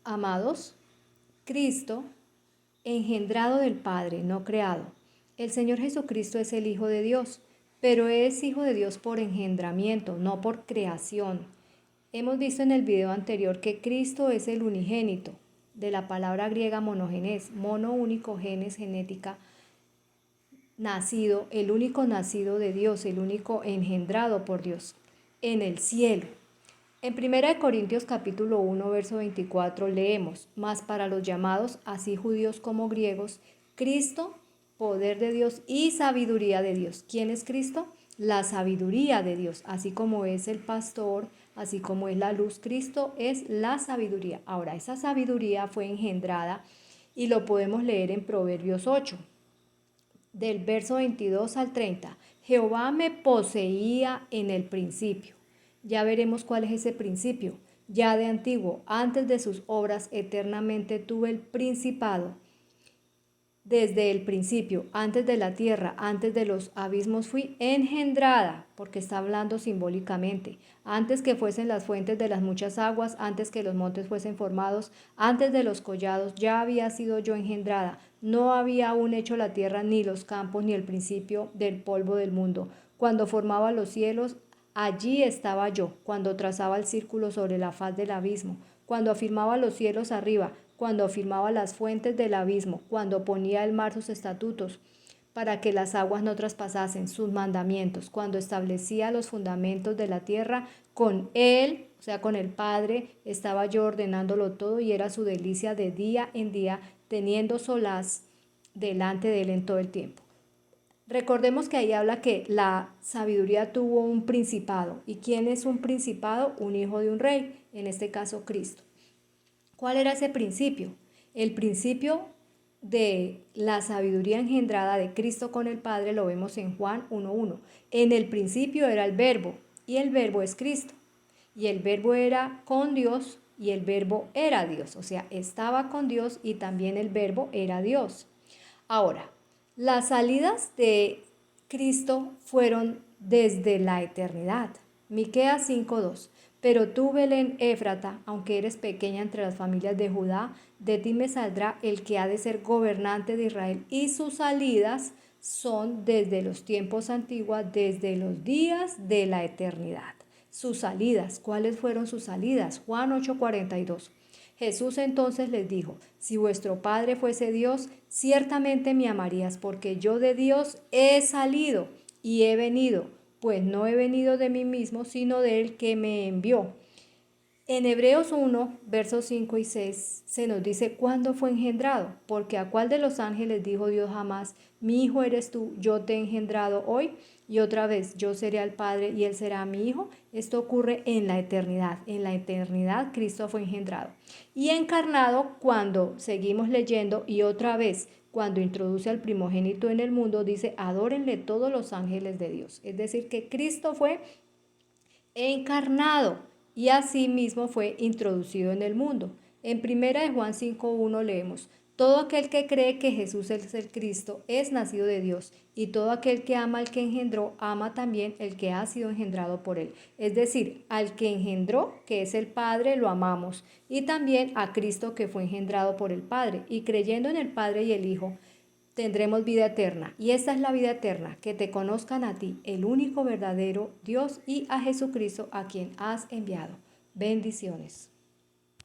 Amados, Cristo, engendrado del Padre, no creado. El Señor Jesucristo es el Hijo de Dios, pero es Hijo de Dios por engendramiento, no por creación. Hemos visto en el video anterior que Cristo es el unigénito, de la palabra griega monogenes, mono único, genes, genética, nacido, el único nacido de Dios, el único engendrado por Dios, en el cielo. En 1 Corintios capítulo 1, verso 24 leemos, mas para los llamados, así judíos como griegos, Cristo, poder de Dios y sabiduría de Dios. ¿Quién es Cristo? La sabiduría de Dios, así como es el pastor, así como es la luz, Cristo es la sabiduría. Ahora, esa sabiduría fue engendrada y lo podemos leer en Proverbios 8, del verso 22 al 30. Jehová me poseía en el principio. Ya veremos cuál es ese principio. Ya de antiguo, antes de sus obras, eternamente tuve el principado. Desde el principio, antes de la tierra, antes de los abismos fui engendrada, porque está hablando simbólicamente. Antes que fuesen las fuentes de las muchas aguas, antes que los montes fuesen formados, antes de los collados, ya había sido yo engendrada. No había aún hecho la tierra, ni los campos, ni el principio del polvo del mundo. Cuando formaba los cielos, allí estaba yo, cuando trazaba el círculo sobre la faz del abismo, cuando afirmaba los cielos arriba, cuando afirmaba las fuentes del abismo, cuando ponía el mar sus estatutos, para que las aguas no traspasasen sus mandamientos, cuando establecía los fundamentos de la tierra, con él, o sea, con el Padre, estaba yo ordenándolo todo y era su delicia de día en día, teniendo solaz delante de él en todo el tiempo. Recordemos que ahí habla que la sabiduría tuvo un principado. ¿Y quién es un principado? Un hijo de un rey, en este caso Cristo. ¿Cuál era ese principio? El principio de la sabiduría engendrada de Cristo con el Padre lo vemos en Juan 1:1. En el principio era el verbo y el verbo es Cristo. Y el verbo era con Dios y el verbo era Dios. O sea, estaba con Dios y también el verbo era Dios. Ahora, las salidas de Cristo fueron desde la eternidad. Miqueas 5:2. Pero tú, Belén Éfrata, aunque eres pequeña entre las familias de Judá, de ti me saldrá el que ha de ser gobernante de Israel. Y sus salidas son desde los tiempos antiguos, desde los días de la eternidad. Sus salidas, ¿cuáles fueron sus salidas? Juan 8:42. Jesús entonces les dijo, si vuestro Padre fuese Dios, ciertamente me amarías, porque yo de Dios he salido y he venido, pues no he venido de mí mismo, sino del que me envió. En Hebreos 1, versos 5 y 6 se nos dice cuándo fue engendrado, porque a cuál de los ángeles dijo Dios jamás, mi hijo eres tú, yo te he engendrado hoy, y otra vez yo seré al Padre y él será mi hijo. Esto ocurre en la eternidad Cristo fue engendrado. Y encarnado cuando seguimos leyendo y otra vez cuando introduce al primogénito en el mundo, dice, adórenle todos los ángeles de Dios. Es decir, que Cristo fue encarnado y así mismo fue introducido en el mundo. En 1 Juan 5:1 leemos, todo aquel que cree que Jesús es el Cristo es nacido de Dios, y todo aquel que ama al que engendró, ama también el que ha sido engendrado por él. Es decir, al que engendró, que es el Padre, lo amamos, y también a Cristo que fue engendrado por el Padre, y creyendo en el Padre y el Hijo, tendremos vida eterna. Y esta es la vida eterna, que te conozcan a ti, el único verdadero Dios, y a Jesucristo a quien has enviado. Bendiciones.